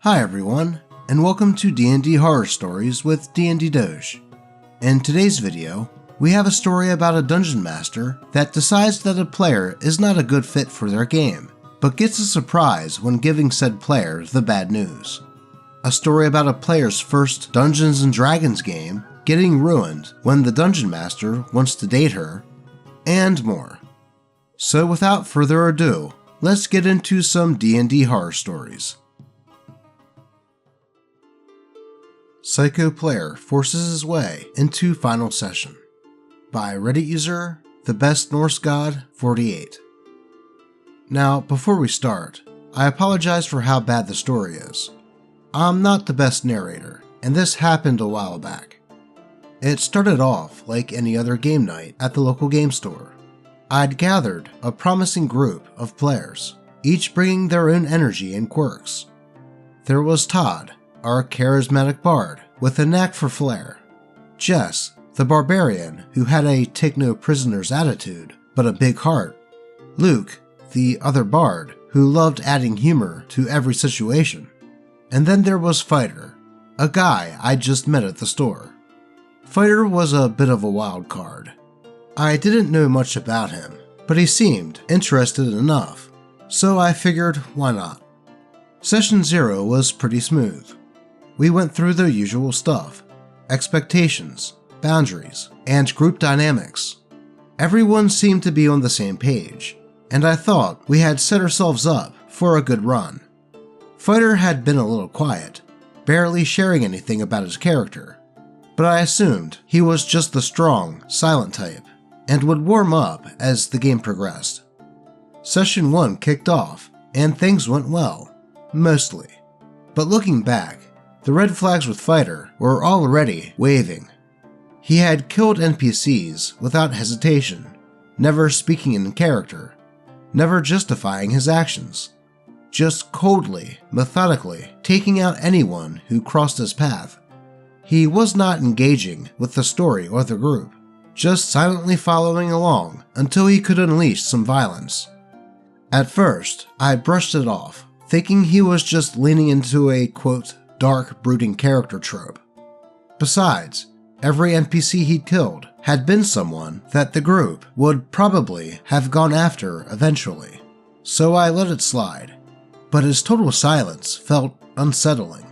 Hi everyone, and welcome to D&D Horror Stories with D&D Doge. In today's video, we have a story about a dungeon master that decides that a player is not a good fit for their game, but gets a surprise when giving said player the bad news. A story about a player's first Dungeons & Dragons game getting ruined when the dungeon master wants to date her, and more. So without further ado, let's get into some D&D horror stories. Psycho Player Forces His Way into Final Session by Reddit user The Best Norse God 48. Now, before we start, I apologize for how bad the story is. I'm not the best narrator, and this happened a while back. It started off like any other game night at the local game store. I'd gathered a promising group of players, each bringing their own energy and quirks. There was Todd, our charismatic bard with a knack for flair. Jess, the barbarian who had a take-no-prisoners attitude, but a big heart. Luke, the other bard who loved adding humor to every situation. And then there was Fighter, a guy I'd just met at the store. Fighter was a bit of a wild card. I didn't know much about him, but he seemed interested enough, so I figured why not. Session 0 was pretty smooth. We went through the usual stuff: expectations, boundaries, and group dynamics. Everyone seemed to be on the same page, and I thought we had set ourselves up for a good run. Fighter had been a little quiet, barely sharing anything about his character, but I assumed he was just the strong, silent type, and would warm up as the game progressed. Session 1 kicked off, and things went well, mostly. But looking back, the red flags with Fighter were already waving. He had killed NPCs without hesitation, never speaking in character, never justifying his actions, just coldly, methodically taking out anyone who crossed his path. He was not engaging with the story or the group, just silently following along until he could unleash some violence. At first, I brushed it off, thinking he was just leaning into a, quote, dark, brooding character trope. Besides, every NPC he'd killed had been someone that the group would probably have gone after eventually, so I let it slide. But his total silence felt unsettling.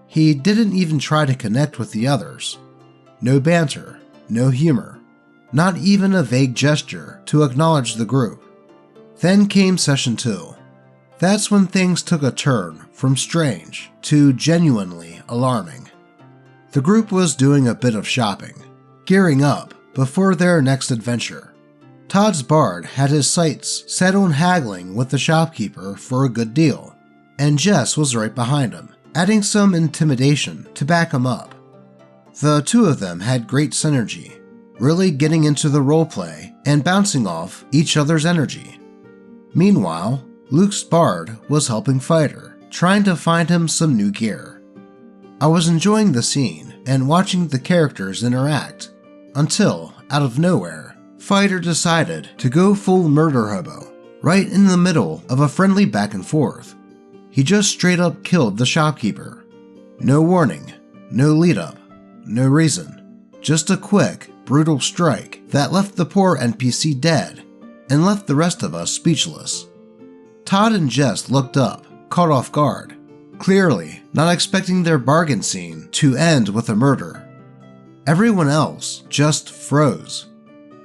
He didn't even try to connect with the others. No banter, no humor, not even a vague gesture to acknowledge the group. Then came Session 2. That's when things took a turn from strange to genuinely alarming. The group was doing a bit of shopping, gearing up before their next adventure. Todd's bard had his sights set on haggling with the shopkeeper for a good deal, and Jess was right behind him, adding some intimidation to back him up. The two of them had great synergy, really getting into the roleplay and bouncing off each other's energy. Meanwhile, Luke's bard was helping Fighter, trying to find him some new gear. I was enjoying the scene and watching the characters interact, until, out of nowhere, Fighter decided to go full murder hobo, right in the middle of a friendly back and forth. He just straight up killed the shopkeeper. No warning, no lead up, no reason, just a quick, brutal strike that left the poor NPC dead and left the rest of us speechless. Todd and Jess looked up, caught off guard, clearly not expecting their bargain scene to end with a murder. Everyone else just froze.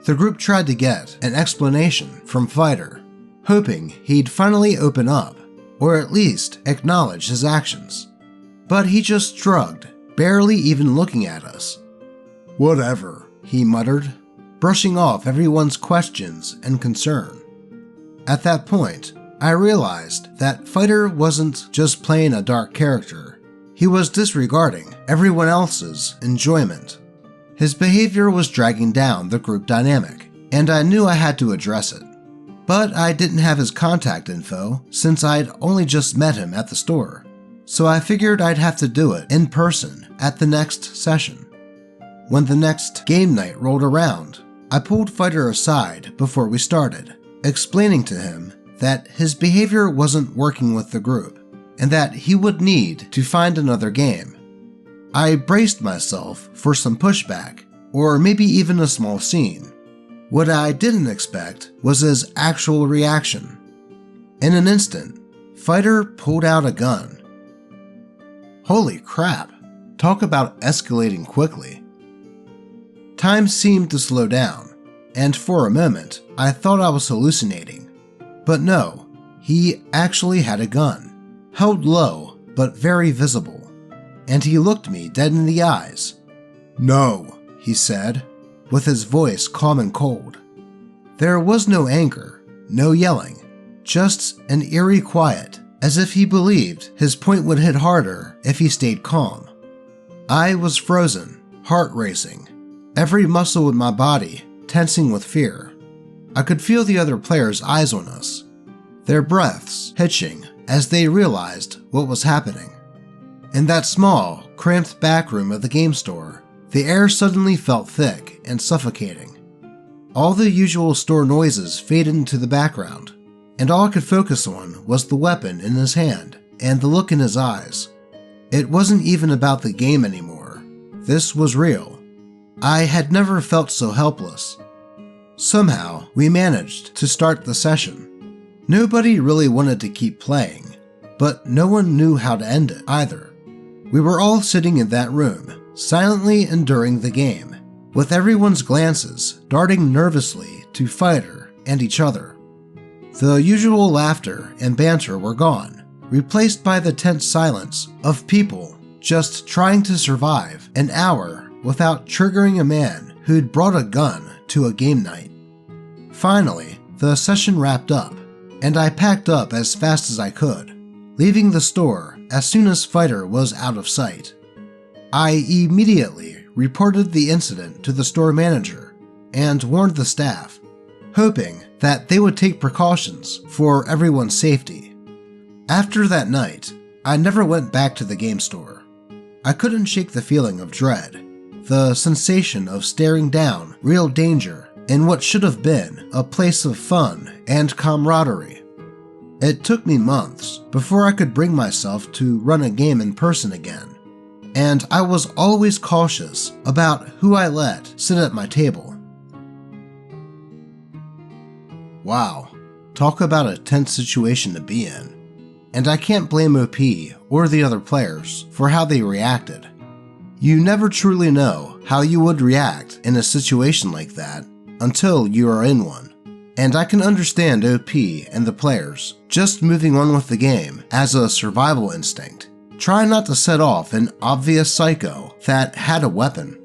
The group tried to get an explanation from Fighter, hoping he'd finally open up, or at least acknowledge his actions. But he just shrugged, barely even looking at us. "Whatever," he muttered, brushing off everyone's questions and concern. At that point, I realized that Fighter wasn't just playing a dark character, he was disregarding everyone else's enjoyment. His behavior was dragging down the group dynamic, and I knew I had to address it. But I didn't have his contact info since I'd only just met him at the store, so I figured I'd have to do it in person at the next session. When the next game night rolled around, I pulled Fighter aside before we started, explaining to him that his behavior wasn't working with the group, and that he would need to find another game. I braced myself for some pushback, or maybe even a small scene. What I didn't expect was his actual reaction. In an instant, Fighter pulled out a gun. Holy crap, talk about escalating quickly. Time seemed to slow down, and for a moment I thought I was hallucinating. But no, he actually had a gun, held low but very visible, and he looked me dead in the eyes. "No," he said, with his voice calm and cold. There was no anger, no yelling, just an eerie quiet, as if he believed his point would hit harder if he stayed calm. I was frozen, heart racing, every muscle in my body tensing with fear. I could feel the other players' eyes on us, their breaths hitching as they realized what was happening. In that small, cramped back room of the game store, the air suddenly felt thick and suffocating. All the usual store noises faded into the background, and all I could focus on was the weapon in his hand and the look in his eyes. It wasn't even about the game anymore. This was real. I had never felt so helpless. Somehow, we managed to start the session. Nobody really wanted to keep playing, but no one knew how to end it either. We were all sitting in that room, silently enduring the game, with everyone's glances darting nervously to Fighter and each other. The usual laughter and banter were gone, replaced by the tense silence of people just trying to survive an hour without triggering a man who'd brought a gun to a game night. Finally, the session wrapped up, and I packed up as fast as I could, leaving the store as soon as Fighter was out of sight. I immediately reported the incident to the store manager and warned the staff, hoping that they would take precautions for everyone's safety. After that night, I never went back to the game store. I couldn't shake the feeling of dread, the sensation of staring down real danger in what should have been a place of fun and camaraderie. It took me months before I could bring myself to run a game in person again, and I was always cautious about who I let sit at my table. Wow, talk about a tense situation to be in. And I can't blame OP or the other players for how they reacted. You never truly know how you would react in a situation like that until you are in one. And I can understand OP and the players just moving on with the game as a survival instinct, trying not to set off an obvious psycho that had a weapon.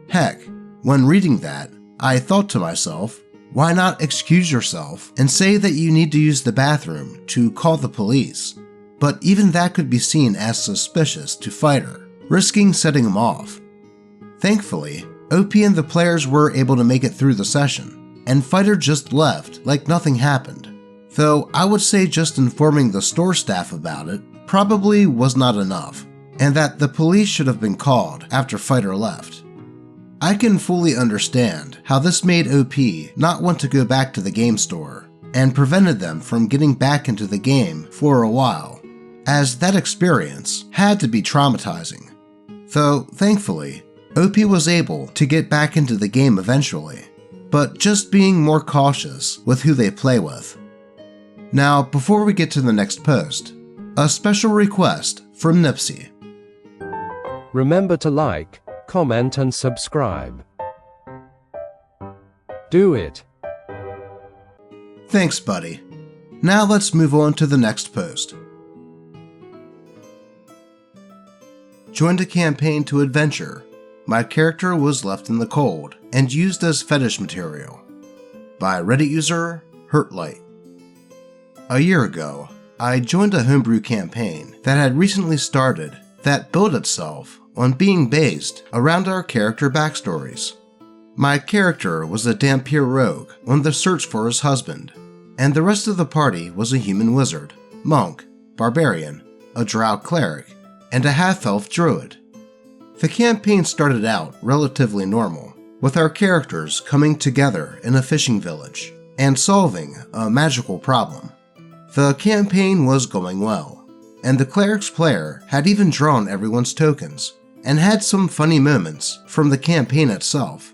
Heck, when reading that, I thought to myself, why not excuse yourself and say that you need to use the bathroom to call the police? But even that could be seen as suspicious to Fighter, risking setting him off. Thankfully, OP and the players were able to make it through the session, and Fighter just left like nothing happened. Though I would say just informing the store staff about it probably was not enough, and that the police should have been called after Fighter left. I can fully understand how this made OP not want to go back to the game store, and prevented them from getting back into the game for a while, as that experience had to be traumatizing. Though, thankfully, OP was able to get back into the game eventually, but just being more cautious with who they play with. Now, before we get to the next post, a special request from Nipsey. Remember to like, comment and subscribe. Do it. Thanks, buddy. Now let's move on to the next post. Joined a campaign to adventure. My character was left in the cold and used as fetish material. By Reddit user HurtLight. A year ago, I joined a homebrew campaign that had recently started that built itself on being based around our character backstories. My character was a Dhampir rogue on the search for his husband, and the rest of the party was a human wizard, monk, barbarian, a drow cleric, and a half-elf druid. The campaign started out relatively normal, with our characters coming together in a fishing village and solving a magical problem. The campaign was going well, and the cleric's player had even drawn everyone's tokens, and had some funny moments from the campaign itself.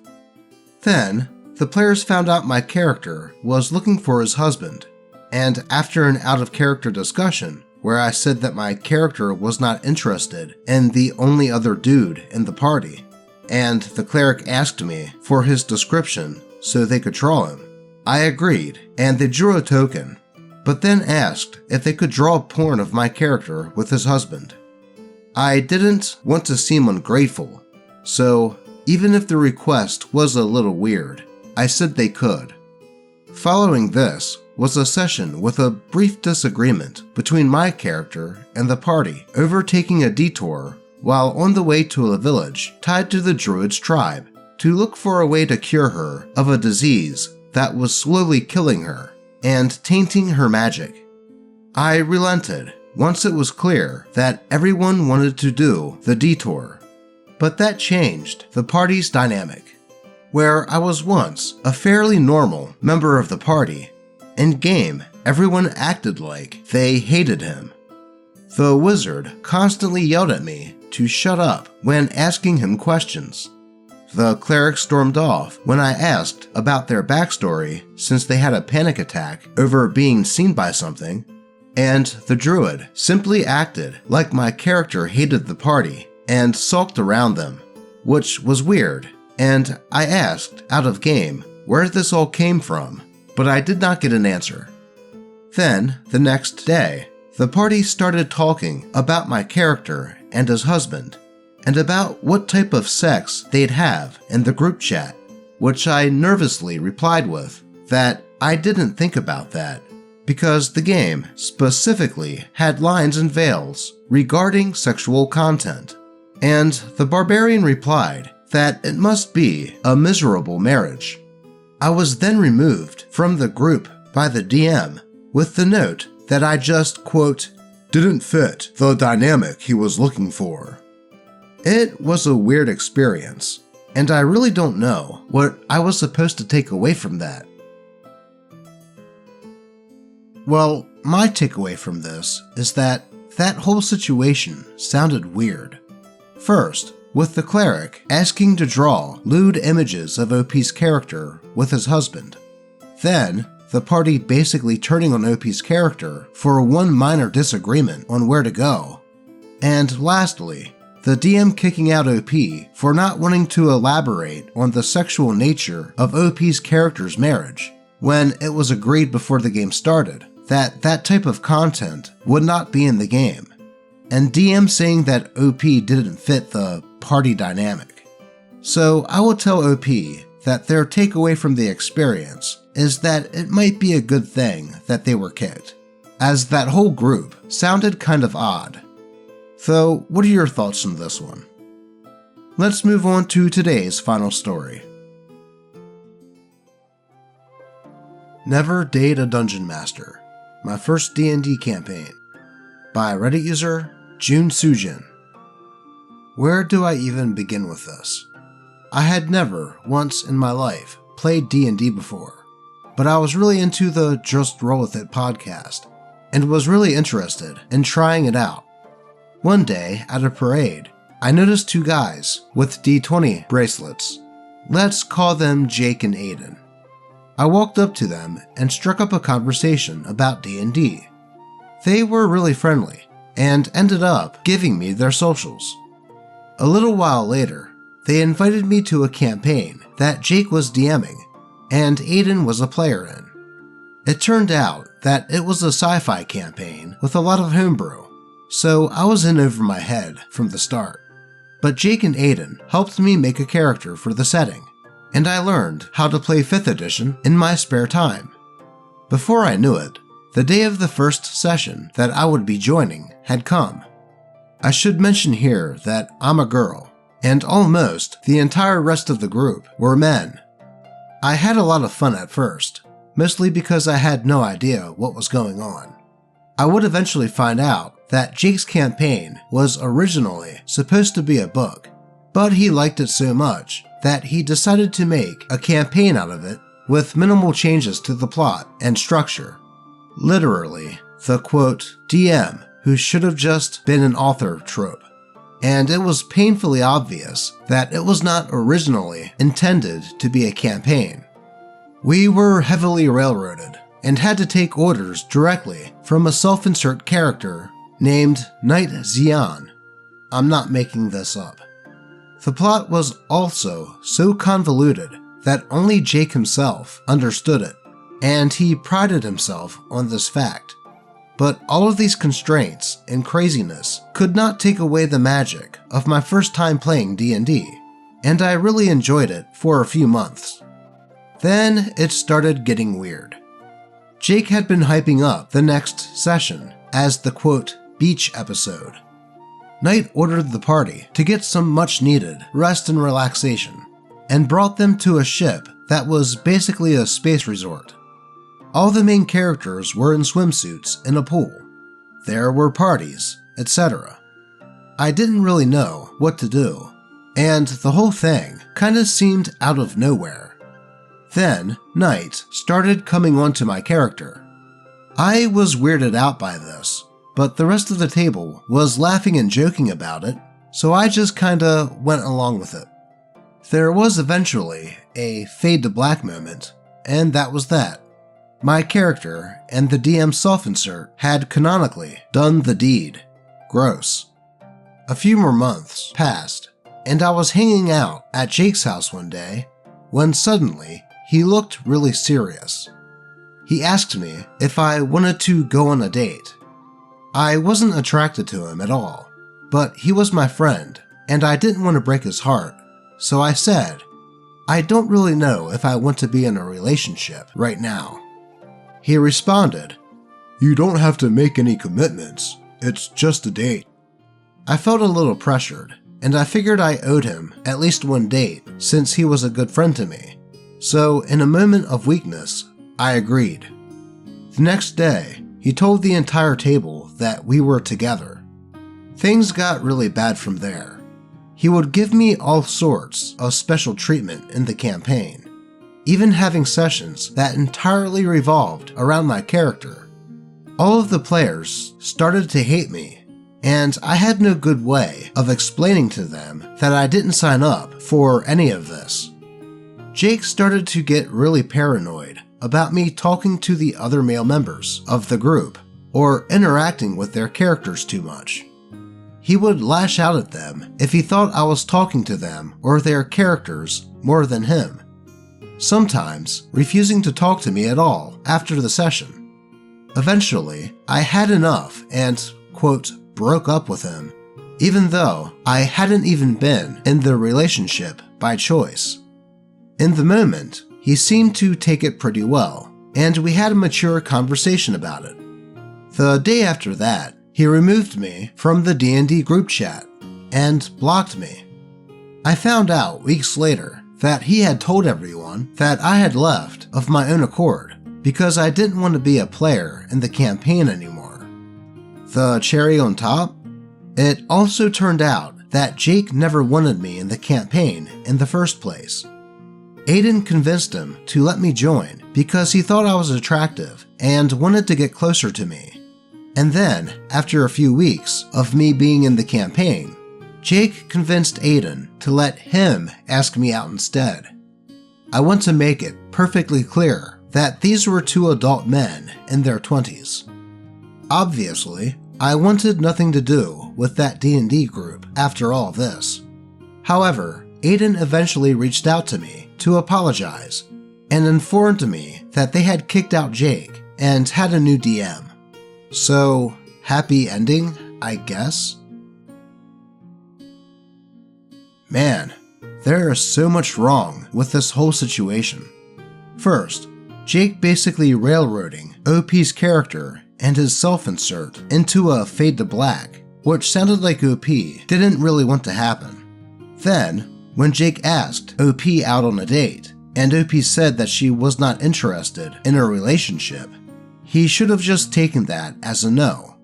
Then, the players found out my character was looking for his husband, and after an out-of-character discussion, where I said that my character was not interested in the only other dude in the party, and the cleric asked me for his description so they could draw him, I agreed, and they drew a token, but then asked if they could draw porn of my character with his husband. I didn't want to seem ungrateful, so even if the request was a little weird, I said they could. Following this was a session with a brief disagreement between my character and the party over taking a detour while on the way to a village tied to the druid's tribe to look for a way to cure her of a disease that was slowly killing her and tainting her magic. I relented once it was clear that everyone wanted to do the detour, but that changed the party's dynamic. Where I was once a fairly normal member of the party, in game everyone acted like they hated him. The wizard constantly yelled at me to shut up when asking him questions. The cleric stormed off when I asked about their backstory since they had a panic attack over being seen by something, and the druid simply acted like my character hated the party and sulked around them, which was weird, and I asked out of game where this all came from, but I did not get an answer. Then, the next day, the party started talking about my character and his husband, and about what type of sex they'd have in the group chat, which I nervously replied with that I didn't think about that, because the game specifically had lines and veils regarding sexual content, and the barbarian replied that it must be a miserable marriage. I was then removed from the group by the DM with the note that I just, quote, didn't fit the dynamic he was looking for. It was a weird experience, and I really don't know what I was supposed to take away from that. Well, my takeaway from this is that whole situation sounded weird. First, with the cleric asking to draw lewd images of OP's character with his husband. Then, the party basically turning on OP's character for one minor disagreement on where to go. And lastly, the DM kicking out OP for not wanting to elaborate on the sexual nature of OP's character's marriage, when it was agreed before the game started that that type of content would not be in the game, and DM saying that OP didn't fit the party dynamic. So I will tell OP that their takeaway from the experience is that it might be a good thing that they were kicked, as that whole group sounded kind of odd. So, what are your thoughts on this one? Let's move on to today's final story. Never Date a Dungeon Master, My First D&D Campaign, by Reddit user Jun Sujin. Where do I even begin with this? I had never, once in my life, played D&D before, but I was really into the Just Roll With It podcast, and was really interested in trying it out. One day, at a parade, I noticed two guys with D20 bracelets. Let's call them Jake and Aiden. I walked up to them and struck up a conversation about D&D. They were really friendly, and ended up giving me their socials. A little while later, they invited me to a campaign that Jake was DMing, and Aiden was a player in. It turned out that it was a sci-fi campaign with a lot of homebrew, so I was in over my head from the start. But Jake and Aiden helped me make a character for the setting, and I learned how to play 5th edition in my spare time. Before I knew it, the day of the first session that I would be joining had come. I should mention here that I'm a girl, and almost the entire rest of the group were men. I had a lot of fun at first, mostly because I had no idea what was going on. I would eventually find out that Jake's campaign was originally supposed to be a book, but he liked it so much that he decided to make a campaign out of it with minimal changes to the plot and structure. Literally, the quote, DM who should have just been an author trope. And it was painfully obvious that it was not originally intended to be a campaign. We were heavily railroaded and had to take orders directly from a self-insert character named Knight Xian. I'm not making this up. The plot was also so convoluted that only Jake himself understood it, and he prided himself on this fact. But all of these constraints and craziness could not take away the magic of my first time playing D&D, and I really enjoyed it for a few months. Then it started getting weird. Jake had been hyping up the next session as the quote, beach episode. Knight ordered the party to get some much needed rest and relaxation, and brought them to a ship that was basically a space resort. All the main characters were in swimsuits in a pool. There were parties, etc. I didn't really know what to do, and the whole thing kinda seemed out of nowhere. Then, Knight started coming onto my character. I was weirded out by this, but the rest of the table was laughing and joking about it, so I just kinda went along with it. There was eventually a fade to black moment, and that was that. My character and the DM self-insert had canonically done the deed. Gross. A few more months passed, and I was hanging out at Jake's house one day when suddenly he looked really serious. He asked me if I wanted to go on a date. I wasn't attracted to him at all, but he was my friend, and I didn't want to break his heart, so I said, I don't really know if I want to be in a relationship right now. He responded, You don't have to make any commitments, it's just a date. I felt a little pressured, and I figured I owed him at least one date since he was a good friend to me. So in a moment of weakness, I agreed. The next day, he told the entire table that we were together. Things got really bad from there. He would give me all sorts of special treatment in the campaign, even having sessions that entirely revolved around my character. All of the players started to hate me, and I had no good way of explaining to them that I didn't sign up for any of this. Jake started to get really paranoid about me talking to the other male members of the group or interacting with their characters too much. He would lash out at them if he thought I was talking to them or their characters more than him, sometimes refusing to talk to me at all after the session. Eventually, I had enough and, quote, broke up with him, even though I hadn't even been in the relationship by choice. In the moment, he seemed to take it pretty well, and we had a mature conversation about it. The day after that, he removed me from the D&D group chat and blocked me. I found out weeks later that he had told everyone that I had left of my own accord because I didn't want to be a player in the campaign anymore. The cherry on top? It also turned out that Jake never wanted me in the campaign in the first place. Aiden convinced him to let me join because he thought I was attractive and wanted to get closer to me. And then, after a few weeks of me being in the campaign, Jake convinced Aiden to let him ask me out instead. I want to make it perfectly clear that these were two adult men in their 20s. Obviously, I wanted nothing to do with that D&D group after all this. However, Aiden eventually reached out to me to apologize and informed me that they had kicked out Jake and had a new DM. So, happy ending, I guess? Man, there is so much wrong with this whole situation. First, Jake basically railroading OP's character and his self-insert into a fade to black, which sounded like OP didn't really want to happen. Then, when Jake asked OP out on a date, and OP said that she was not interested in a relationship, he should have just taken that as a no.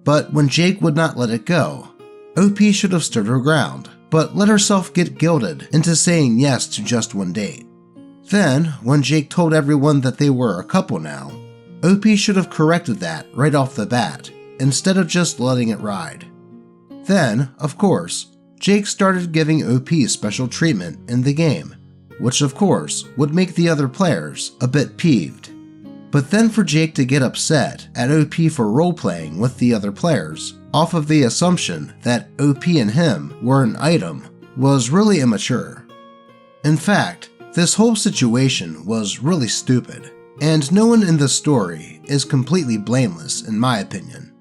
But when Jake would not let it go, OP should have stood her ground, but let herself get guilted into saying yes to just one date. Then, when Jake told everyone that they were a couple now, OP should have corrected that right off the bat, instead of just letting it ride. Then, of course, Jake started giving OP special treatment in the game, which of course would make the other players a bit peeved. But then for Jake to get upset at OP for role-playing with the other players, off of the assumption that OP and him were an item, was really immature. In fact, this whole situation was really stupid, and no one in this story is completely blameless in my opinion.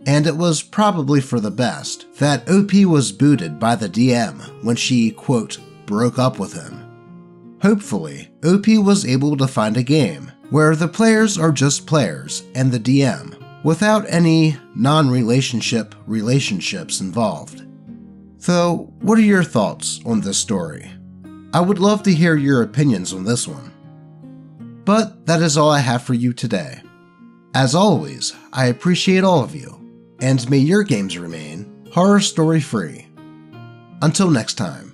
And it was probably for the best that OP was booted by the DM when she, quote, broke up with him. Hopefully, OP was able to find a game where the players are just players and the DM, without any non-relationship relationships involved. So, what are your thoughts on this story? I would love to hear your opinions on this one. But that is all I have for you today. As always, I appreciate all of you, and may your games remain horror story free. Until next time.